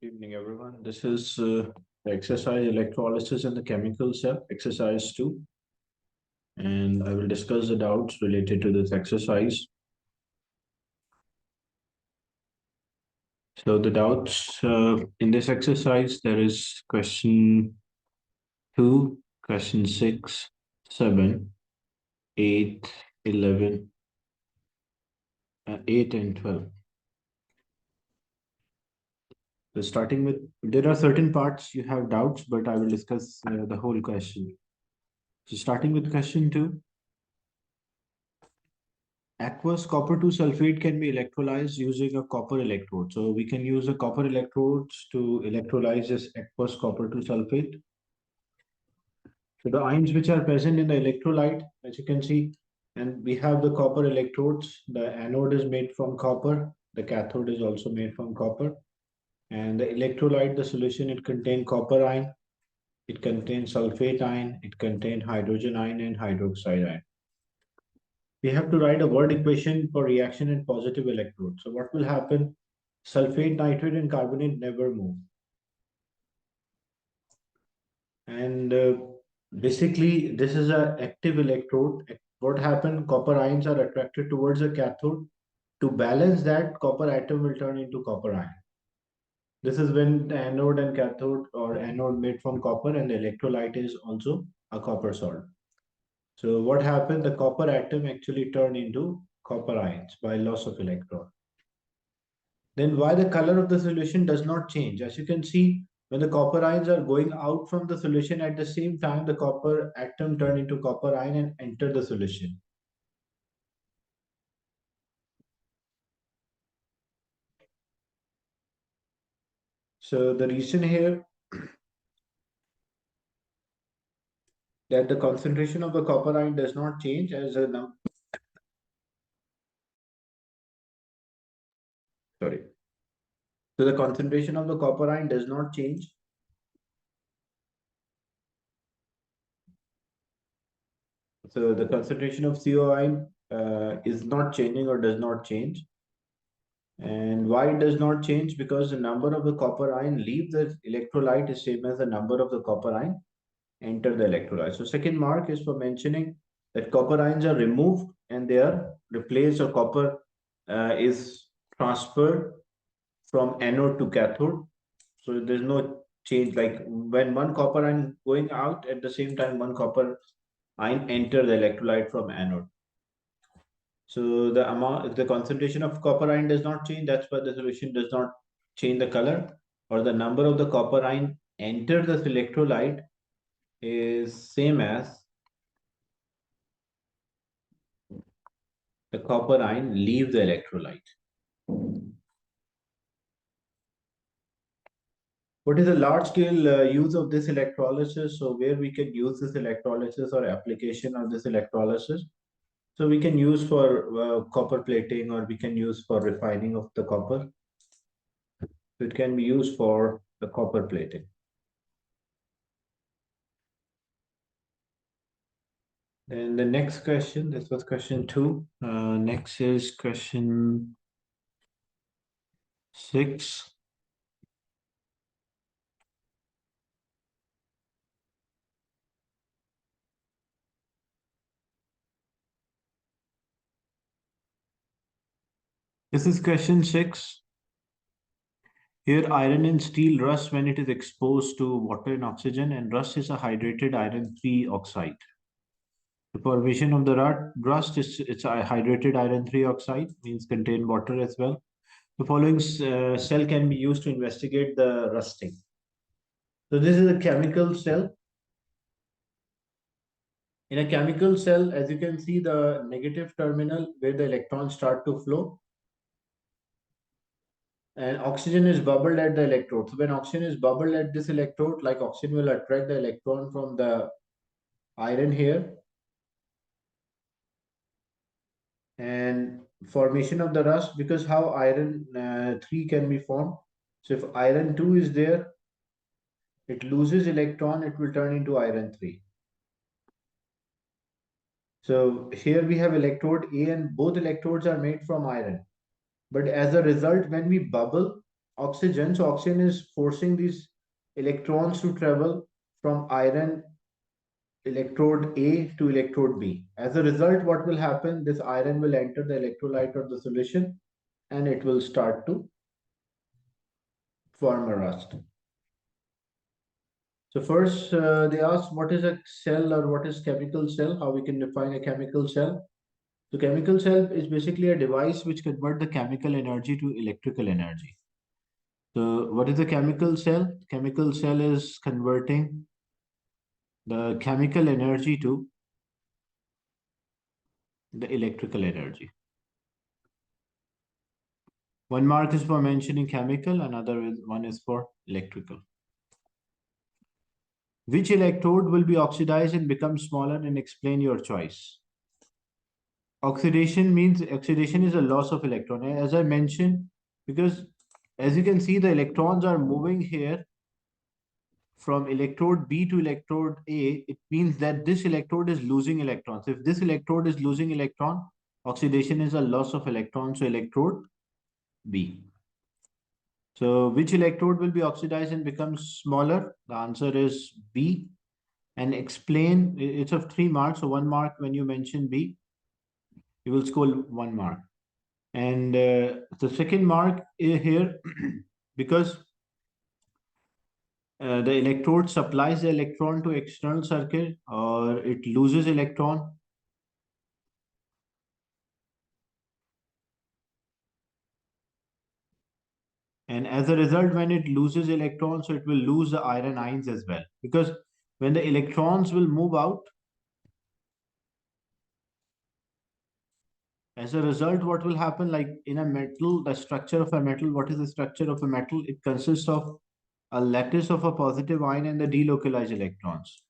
Good evening, everyone. This is the exercise electrolysis in the chemical cell, exercise 2. And I will discuss the doubts related to this exercise. So the doubts in this exercise, there is question 2, question 6, 7, 8, 11, 8 and 12. So starting with, there are certain parts you have doubts, but I will discuss the whole question. So starting with question 2. Aqueous copper 2 sulfate can be electrolyzed using a copper electrode. So we can use a copper electrodes to electrolyze this aqueous copper 2 sulfate. So the ions which are present in the electrolyte, as you can see, and we have the copper electrodes. The anode is made from copper. The cathode is also made from copper. And the electrolyte, the solution, it contains copper ion, it contains sulfate ion, it contains hydrogen ion and hydroxide ion. We have to write a word equation for reaction in positive electrode. So what will happen? Sulfate, nitrate, and carbonate never move. And basically, this is an active electrode. What happened? Copper ions are attracted towards the cathode. To balance that, copper atom will turn into copper ion. This is when the anode and cathode, or anode made from copper, and the electrolyte is also a copper salt. So what happened? The copper atom actually turned into copper ions by loss of electron. Then why the color of the solution does not change? As you can see, when the copper ions are going out from the solution, at the same time, the copper atom turn into copper ion and enter the solution. So the reason here that the concentration of the copper ion does not change as a sorry. So the concentration of the copper ion does not change. So the concentration of CO ion is not changing or does not change. And why it does not change? Because the number of the copper ion leave the electrolyte is same as the number of the copper ion enter the electrolyte. So second mark is for mentioning that copper ions are removed and they are replaced, or copper is transferred from anode to cathode. So there's no change, like when one copper ion going out, at the same time one copper ion enter the electrolyte from anode. So the amount, the concentration of copper ion does not change. That's why the solution does not change the color, or the number of the copper ion enter the electrolyte is same as the copper ion leave the electrolyte. What is the large scale use of this electrolysis? So where we can use this electrolysis or application of this electrolysis? So we can use for copper plating, or we can use for refining of the copper. So it can be used for the copper plating. Then the next question, this was question 2. Next is question 6. This is question 6. Here, iron and steel rust when it is exposed to water and oxygen, and rust is a hydrated iron 3 oxide. The formation of the rust is it's a hydrated iron 3 oxide, means contain water as well. The following cell can be used to investigate the rusting. So this is a chemical cell. In a chemical cell, as you can see, the negative terminal where the electrons start to flow, and oxygen is bubbled at the electrode. So when oxygen is bubbled at this electrode, like oxygen will attract the electron from the iron here, and formation of the rust, because how iron 3 can be formed. So if iron 2 is there, it loses electron, it will turn into iron 3. So here we have electrode A, and both electrodes are made from iron. But as a result, when we bubble, oxygen. So oxygen is forcing these electrons to travel from iron electrode A to electrode B. As a result, what will happen? This iron will enter the electrolyte or the solution and it will start to form a rust. So first, they asked what is a cell or what is chemical cell, how we can define a chemical cell. So chemical cell is basically a device which convert the chemical energy to electrical energy. So what is a chemical cell? Chemical cell is converting the chemical energy to the electrical energy. One mark is for mentioning chemical, one is for electrical. Which electrode will be oxidized and become smaller, and explain your choice. Oxidation is a loss of electron. As I mentioned, because as you can see, the electrons are moving here from electrode B to electrode A. It means that this electrode is losing electrons. If this electrode is losing electron, oxidation is a loss of electrons, so electrode B. So which electrode will be oxidized and become smaller? The answer is B. And explain, it's of 3 marks. So 1 mark when you mention B, you will score 1 mark. And the second mark here, because the electrode supplies the electron to external circuit or it loses electron. And as a result, when it loses electrons, so it will lose the iron ions as well. Because when the electrons will move out, as a result, what will happen, like in a metal, the structure of a metal, what is the structure of a metal? It consists of a lattice of a positive ion and the delocalized electrons.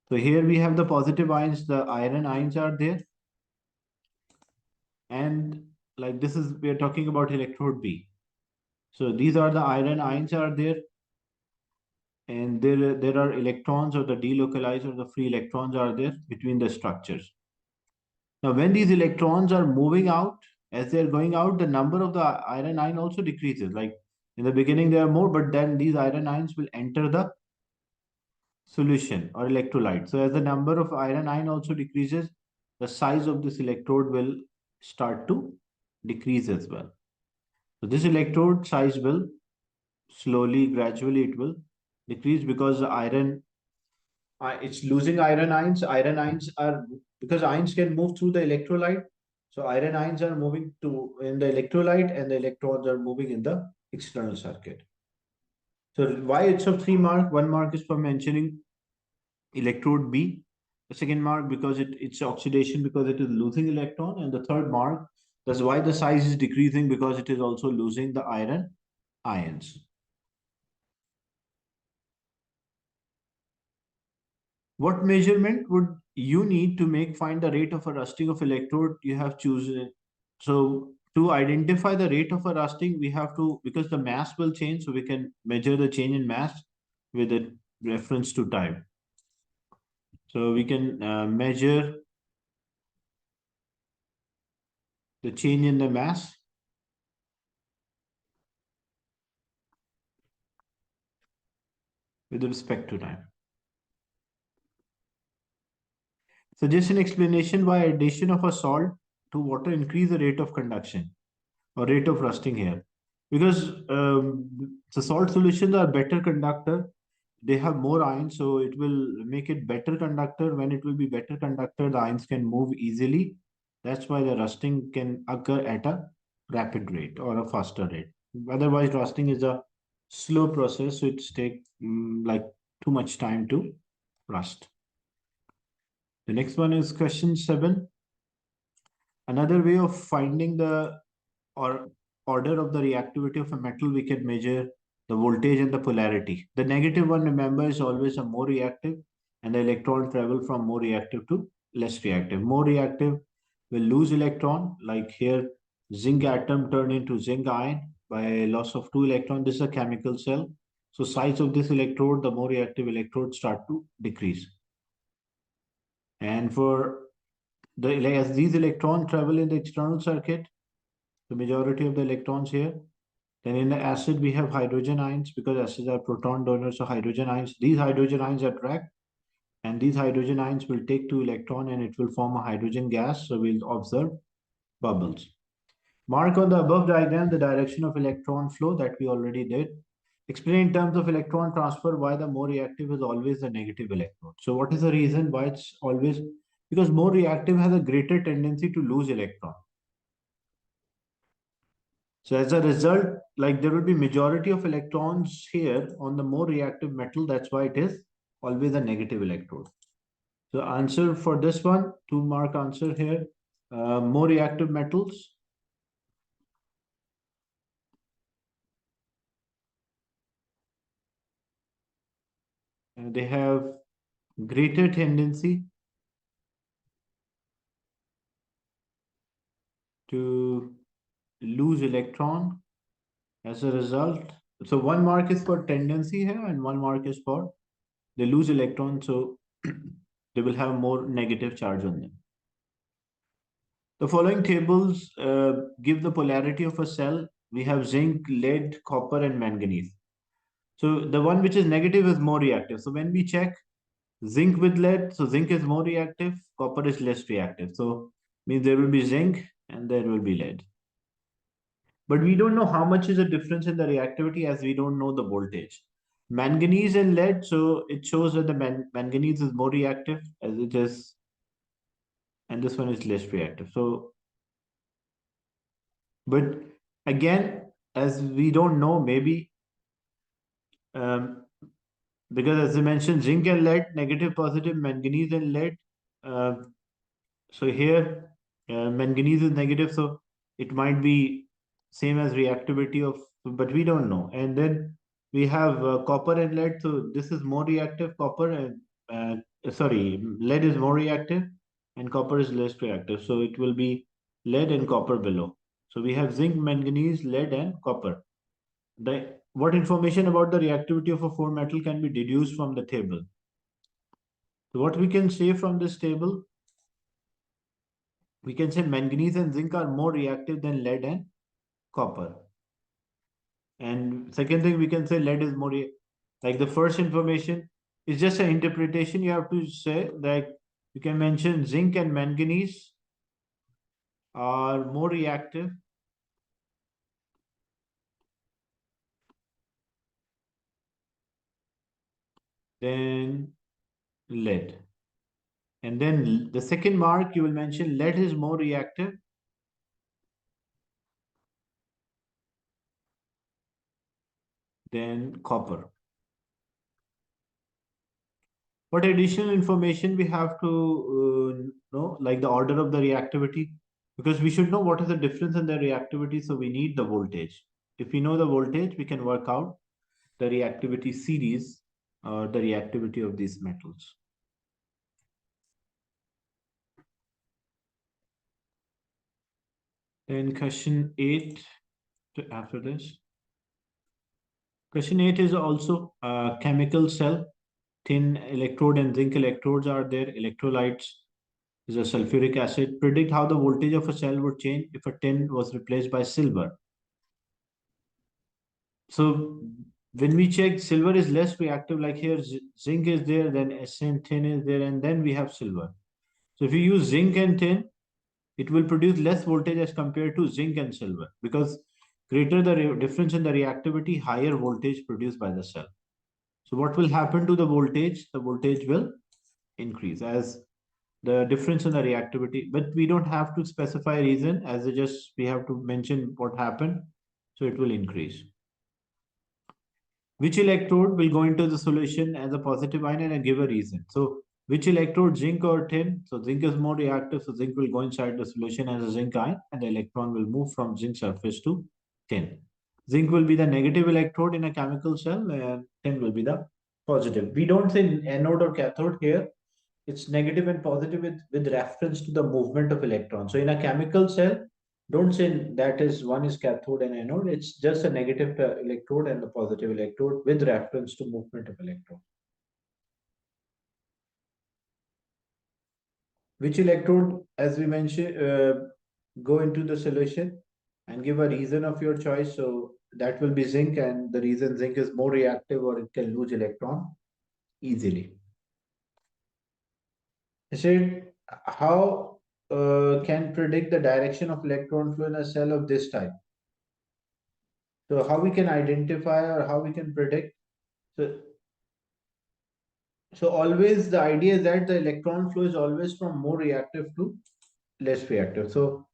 So here we have the positive ions, the iron ions are there. And like this is, we are talking about electrode B. So these are the iron ions are there. And there are electrons or the delocalized or the free electrons are there between the structures. Now, when these electrons are moving out, as they're going out, the number of the iron ion also decreases. Like in the beginning, there are more, but then these iron ions will enter the solution or electrolyte. So as the number of iron ion also decreases, the size of this electrode will start to decrease as well. So this electrode size will slowly, gradually, it will decrease because the iron, it's losing iron ions. Iron ions are, because ions can move through the electrolyte. So iron ions are moving to in the electrolyte and the electrons are moving in the external circuit. So why it's of 3 mark? 1 mark is for mentioning electrode B. The second mark because it's oxidation because it is losing electron. And the third mark, that's why the size is decreasing because it is also losing the iron ions. What measurement would you need to find the rate of a rusting of electrode you have chosen? So to identify the rate of a rusting, we have to, because the mass will change, so we can measure the change in mass with a reference to time. So we can measure the change in the mass with respect to time. So just an explanation why addition of a salt to water increase the rate of conduction or rate of rusting here. Because the salt solutions are better conductor, they have more ions, so it will make it better conductor. When it will be better conductor, the ions can move easily. That's why the rusting can occur at a rapid rate or a faster rate. Otherwise, rusting is a slow process, so it's take like too much time to rust. The next one is question 7. Another way of finding the or order of the reactivity of a metal, we can measure the voltage and the polarity. The negative one, remember, is always a more reactive, and the electron travel from more reactive to less reactive. More reactive will lose electron, like here, zinc atom turned into zinc ion by loss of 2 electrons. This is a chemical cell. So size of this electrode, the more reactive electrodes start to decrease. And for as these electrons travel in the external circuit, the majority of the electrons here, Then in the acid, we have hydrogen ions because acids are proton donors. So hydrogen ions, these hydrogen ions attract, and these hydrogen ions will take two electron and it will form a hydrogen gas. So we'll observe bubbles. Mark on the above diagram the direction of electron flow that we already did. Explain in terms of electron transfer why the more reactive is always the negative electrode. So what is the reason why it's always? Because more reactive has a greater tendency to lose electron. So as a result, like there will be majority of electrons here on the more reactive metal. That's why it is always a negative electrode. So answer for this one, 2 mark answer here. More reactive metals. They have greater tendency to lose electron as a result. So 1 mark is for tendency here and 1 mark is for they lose electron. So they will have more negative charge on them. The following tables give the polarity of a cell. We have zinc, lead, copper, and manganese. So the one which is negative is more reactive. So when we check zinc with lead, so zinc is more reactive, copper is less reactive. So means there will be zinc and there will be lead. But we don't know how much is the difference in the reactivity as we don't know the voltage. Manganese and lead, so it shows that the manganese is more reactive as it is, and this one is less reactive. So, but again, as we don't know, maybe um, because as I mentioned, zinc and lead, negative, positive, manganese and lead. Uh, so here, manganese is negative, so it might be same as reactivity of, but we don't know. And then we have copper and lead. So this is more reactive, copper and sorry, lead is more reactive and copper is less reactive. So it will be lead and copper below. So we have zinc, manganese, lead, and copper. What information about the reactivity of a four metal can be deduced from the table? So what we can say from this table, we can say manganese and zinc are more reactive than lead and copper. And second thing, we can say lead is more like the first information is just an interpretation. You have to say like you can mention zinc and manganese are more reactive than lead. And then the second mark you will mention lead is more reactive than copper. What additional information we have to know, like the order of the reactivity? Because we should know what is the difference in the reactivity, so we need the voltage. If we know the voltage, we can work out the reactivity series or the reactivity of these metals. Then question 8 after this. Question 8 is also a chemical cell. Tin electrode and zinc electrodes are there. Electrolytes is a sulfuric acid. Predict how the voltage of a cell would change if a tin was replaced by silver. So when we check, silver is less reactive. Like here, zinc is there, then Sn tin is there, and then we have silver. So if you use zinc and tin, it will produce less voltage as compared to zinc and silver because greater the difference in the reactivity, higher voltage produced by the cell. So what will happen to the voltage? The voltage will increase as the difference in the reactivity, but we don't have to specify a reason as it just we have to mention what happened. So it will increase. Which electrode will go into the solution as a positive ion and give a reason. So which electrode, zinc or tin? So zinc is more reactive, so zinc will go inside the solution as a zinc ion and the electron will move from zinc surface to tin. Zinc will be the negative electrode in a chemical cell and tin will be the positive. We don't say anode or cathode here. It's negative and positive with reference to the movement of electrons. So in a chemical cell, don't say that is one is cathode and anode. It's just a negative electrode and the positive electrode with reference to movement of electron. Which electrode, as we mentioned, go into the solution and give a reason of your choice. So that will be zinc, and the reason zinc is more reactive or it can lose electron easily. I said, how can predict the direction of electron flow in a cell of this type? So how we can identify or how we can predict? So, so always the idea is that the electron flow is always from more reactive to less reactive. So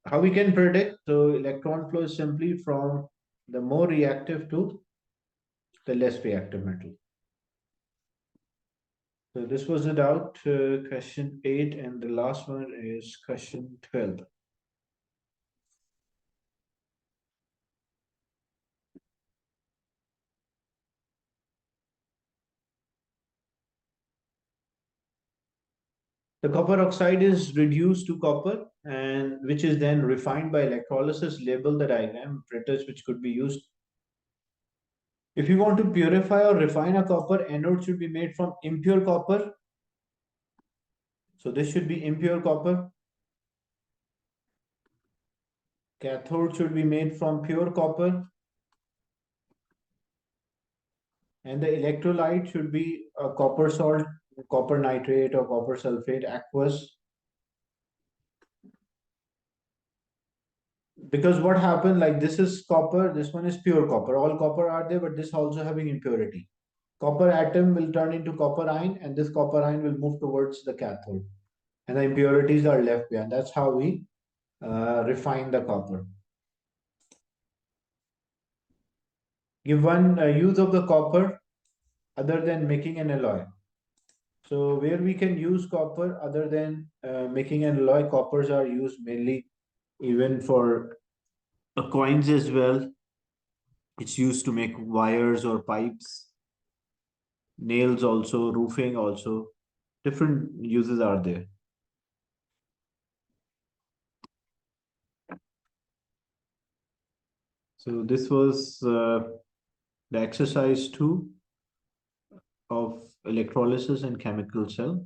how we can predict? So electron flow is simply from the more reactive to the less reactive metal. So this was the doubt, question 8, and the last one is question 12. The copper oxide is reduced to copper, and which is then refined by electrolysis. Label the diagram, printers which could be used. If you want to purify or refine a copper, anode should be made from impure copper. So this should be impure copper. Cathode should be made from pure copper. And the electrolyte should be a copper salt, copper nitrate or copper sulfate, aqueous. Because what happened, like this is copper, this one is pure copper. All copper are there, but this also having impurity. Copper atom will turn into copper ion, and this copper ion will move towards the cathode. And the impurities are left behind. That's how we refine the copper. Give one use of the copper other than making an alloy. So where we can use copper other than making an alloy, coppers are used mainly even for coins as well. It's used to make wires or pipes, nails also, roofing also. Different uses are there. So this was the exercise 2 of electrolysis and chemical cell.